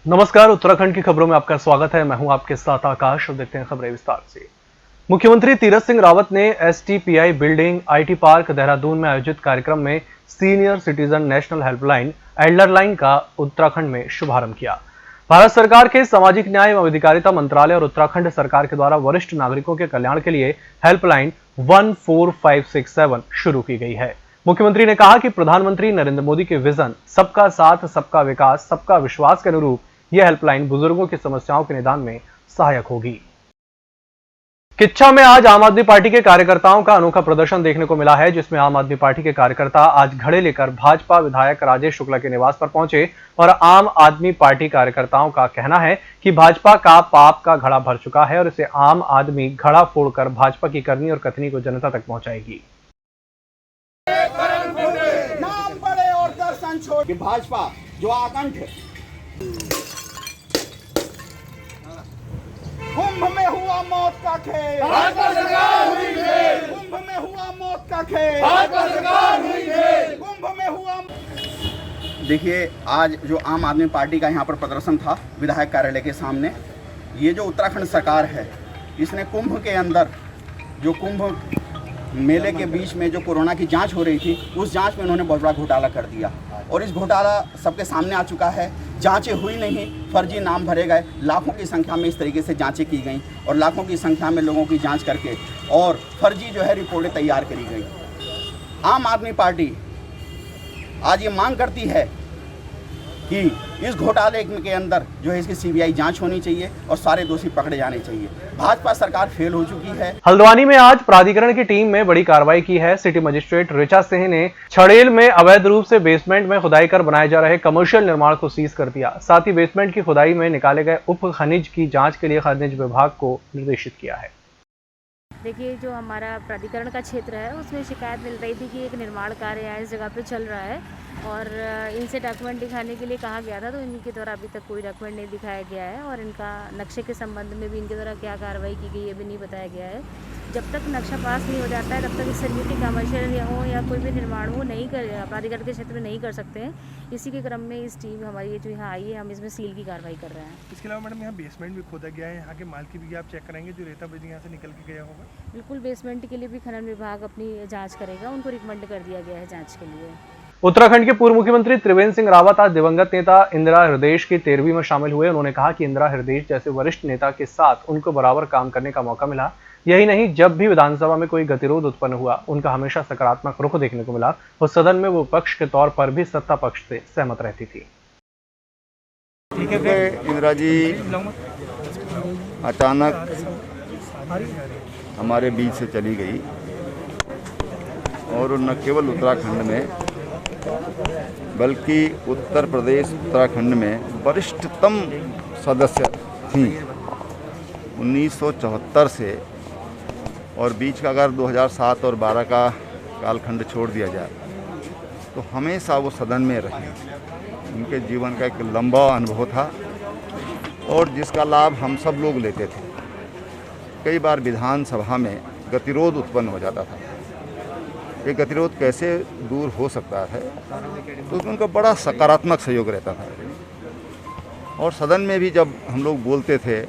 नमस्कार, उत्तराखंड की खबरों में आपका स्वागत है। मैं हूं आपके साथ आकाश और देखते हैं खबरें विस्तार से। मुख्यमंत्री तीरथ सिंह रावत ने STPI building IT park Dehradun में आयोजित कार्यक्रम में senior citizen national helpline Elder line का उत्तराखंड में शुभारंभ किया। भारत सरकार के सामाजिक न्याय एवं अधिकारिता मंत्रालय और उत्तराखंड सरकार के द्वारा वरिष्ठ नागरिकों के कल्याण के लिए हेल्पलाइन 14567 शुरू की गई है। मुख्यमंत्री ने कहा कि प्रधानमंत्री नरेंद्र मोदी के विजन सबका साथ, सबका विकास, सबका विश्वास के अनुरूप यह हेल्पलाइन बुजुर्गों की समस्याओं के निदान में सहायक होगी। किच्छा में आज आम आदमी पार्टी के कार्यकर्ताओं का अनोखा प्रदर्शन देखने को मिला है, जिसमें आम आदमी पार्टी के कार्यकर्ता आज घड़े लेकर भाजपा विधायक राजेश शुक्ला के निवास पर पहुंचे और आम आदमी पार्टी कार्यकर्ताओं का कहना है कि भाजपा का पाप का घड़ा भर चुका है और इसे आम आदमी घड़ा फोड़कर भाजपा की करनी और कथनी को जनता तक पहुंचाएगी। नाम बड़े और दर्शन छोड़ कि भाजपा जो आकंठ है, कुंभ में हुआ मौत का खेल, भाजपा सरकार हुई फेल, कुंभ में हुआ मौत का खेल, भाजपा सरकार हुई फेल, कुंभ में हुआ। देखिए, आज जो आम आदमी पार्टी का यहाँ पर प्रदर्शन था विधायक कार्यालय के सामने, ये जो उत्तराखंड सरकार है इसने कुंभ के अंदर जो कुंभ मेले के बीच में जो कोरोना की जांच हो रही थी, उस जांच में उन्होंने बहुत बड़ा घोटाला कर दिया और इस घोटाला सबके सामने आ चुका है। जांचें हुई नहीं, फर्जी नाम भरे गए, लाखों की संख्या में इस तरीके से जांचें की गई और लाखों की संख्या में लोगों की जांच करके और फर्जी जो है रिपोर्टें तैयार करी गई। आम आदमी पार्टी आज ये मांग करती है कि इस घोटाले के अंदर जो है इसकी सीबीआई जांच होनी चाहिए और सारे दोषी पकड़े जाने चाहिए। भाजपा सरकार फेल हो चुकी है। हल्द्वानी में आज प्राधिकरण की टीम में बड़ी कार्रवाई की है। सिटी मजिस्ट्रेट ऋचा सिंह ने छड़ेल में अवैध रूप से बेसमेंट में खुदाई कर बनाए जा रहे कमर्शियल निर्माण को सीज कर दिया। साथ ही बेसमेंट की खुदाई में निकाले गए उप खनिज की जांच के लिए खनिज विभाग को निर्देशित किया है। देखिए, जो हमारा प्राधिकरण का क्षेत्र है उसमें शिकायत मिल रही थी कि एक निर्माण कार्य यहाँ इस जगह पे चल रहा है और इनसे डॉक्यूमेंट दिखाने के लिए कहा गया था, तो इनके द्वारा अभी तक कोई डॉक्यूमेंट नहीं दिखाया गया है और इनका नक्शे के संबंध में भी इनके द्वारा क्या कार्रवाई की गई है भी नहीं बताया गया है। जब तक नक्शा पास नहीं हो जाता है तब तक इस तरीके की कमर्शियल हो या कोई भी निर्माण हो नहीं कर प्राधिकरण के क्षेत्र में नहीं कर सकते हैं। इसी के क्रम में इस टीम हमारी जो यहाँ आई है, हम इसमें सील की कार्रवाई कर रहे हैं। इसके अलावा मैडम यहाँ बेसमेंट भी खोदा गया है, यहाँ के माल की भी आप चेक कराएंगे जो रेता बजरी यहाँ से निकल के गया होगा? बिल्कुल, बेसमेंट के लिए भी खनन विभाग अपनी जाँच करेगा, उनको रिकमेंड कर दिया गया है जाँच के लिए। उत्तराखंड के पूर्व मुख्यमंत्री त्रिवेंद्र सिंह रावत आज दिवंगत नेता इंदिरा हृदयेश की 13वीं में शामिल हुए। उन्होंने कहा कि इंदिरा हृदयेश जैसे वरिष्ठ नेता के साथ उनको बराबर काम करने का मौका मिला। यही नहीं, जब भी विधानसभा में कोई गतिरोध उत्पन्न हुआ, उनका हमेशा सकारात्मक रुख देखने को मिला और सदन में वो विपक्ष के तौर पर भी सत्ता पक्ष से सहमत रहती थी। इंदिरा जी अचानक हमारे बीच से चली गई और न केवल उत्तराखंड में बल्कि उत्तर प्रदेश उत्तराखंड में वरिष्ठतम सदस्य थी 1974 से, और बीच का अगर 2007 और 12 का कालखंड छोड़ दिया जाए तो हमेशा वो सदन में रही। उनके जीवन का एक लंबा अनुभव था और जिसका लाभ हम सब लोग लेते थे। कई बार विधानसभा में गतिरोध उत्पन्न हो जाता था। ये गतिरोध कैसे दूर हो सकता है, तो उसमें उनका बड़ा सकारात्मक सहयोग रहता था और सदन में भी जब हम लोग बोलते थे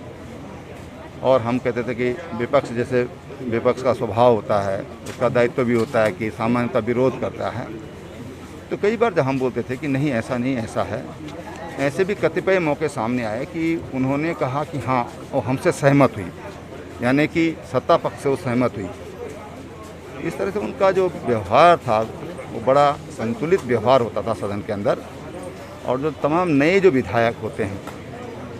और हम कहते थे कि विपक्ष जैसे विपक्ष का स्वभाव होता है, उसका दायित्व भी होता है कि सामान्यतः विरोध करता है, तो कई बार जब हम बोलते थे कि नहीं ऐसा नहीं ऐसा है, ऐसे भी कतिपय मौके सामने आए कि उन्होंने कहा कि हाँ वो हमसे सहमत हुई, यानी कि सत्ता पक्ष से वो सहमत हुई। इस तरह से उनका जो व्यवहार था वो बड़ा संतुलित व्यवहार होता था सदन के अंदर, और जो तमाम नए जो विधायक होते हैं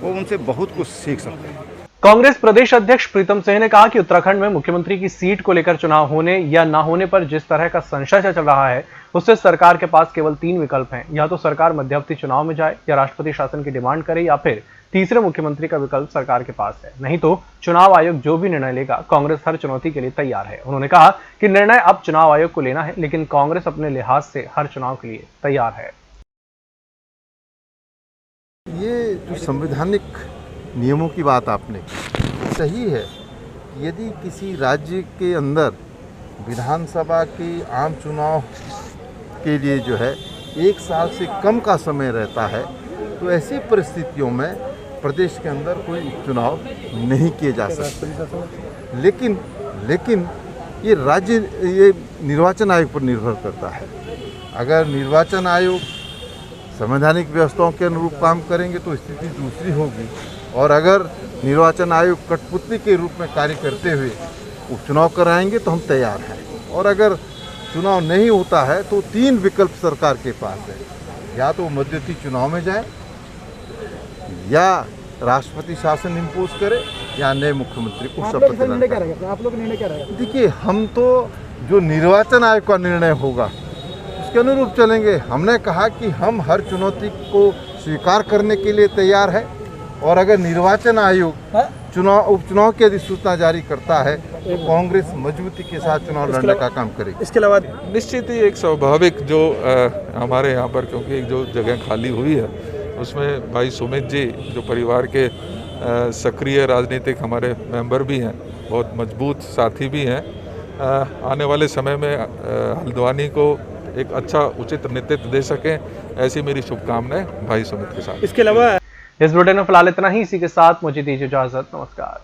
वो उनसे बहुत कुछ सीख सकते हैं। कांग्रेस प्रदेश अध्यक्ष प्रीतम सिंह ने कहा कि उत्तराखंड में मुख्यमंत्री की सीट को लेकर चुनाव होने या न होने पर जिस तरह का संशय चल रहा है, उससे सरकार के पास केवल 3 विकल्प हैं। या तो सरकार मध्यवर्ती चुनाव में जाए, या राष्ट्रपति शासन की डिमांड करे, या फिर तीसरे मुख्यमंत्री का विकल्प सरकार के पास है। नहीं तो चुनाव आयोग जो भी निर्णय लेगा, कांग्रेस हर चुनौती के लिए तैयार है। उन्होंने कहा कि निर्णय अब चुनाव आयोग को लेना है, लेकिन कांग्रेस अपने लिहाज से हर चुनाव के लिए तैयार है। ये जो संवैधानिक नियमों की बात आपने सही है। यदि किसी राज्य के अंदर विधानसभा के आम चुनाव के लिए जो है 1 साल से कम का समय रहता है, तो ऐसी परिस्थितियों में प्रदेश के अंदर कोई उपचुनाव नहीं किए जा सकते। लेकिन ये निर्वाचन आयोग पर निर्भर करता है। अगर निर्वाचन आयोग संवैधानिक व्यवस्थाओं के अनुरूप काम करेंगे तो स्थिति दूसरी होगी, और अगर निर्वाचन आयोग कठपुतली के रूप में कार्य करते हुए उपचुनाव कराएंगे तो हम तैयार हैं। और अगर चुनाव नहीं होता है तो 3 विकल्प सरकार के पास है, या तो मध्यवर्ती चुनाव में जाए, या राष्ट्रपति शासन इम्पोज करे, या नए मुख्यमंत्री को शपथ दिलाए। आप लोग निर्णय क्या रहेगा? देखिए, हम तो जो निर्वाचन आयोग का निर्णय होगा उसके अनुरूप चलेंगे। हमने कहा कि हम हर चुनौती को स्वीकार करने के लिए तैयार है, और अगर निर्वाचन आयोग उपचुनाव की अधिसूचना जारी करता है तो कांग्रेस मजबूती के साथ चुनाव लड़ने का काम करेगी। इसके अलावा निश्चित ही एक स्वाभाविक जो हमारे यहाँ पर, क्योंकि एक जो जगह खाली हुई है उसमें भाई सुमित जी जो परिवार के सक्रिय राजनीतिक हमारे मेंबर भी हैं, बहुत मजबूत साथी भी हैं, आने वाले समय में हल्द्वानी को एक अच्छा उचित नेतृत्व दे सकें, ऐसी मेरी शुभकामनाएं भाई सुमित के साथ। इसके अलावा इस बुलेटिन में फिलहाल इतना ही। इसी के साथ मुझे दीजिए इजाजत। नमस्कार।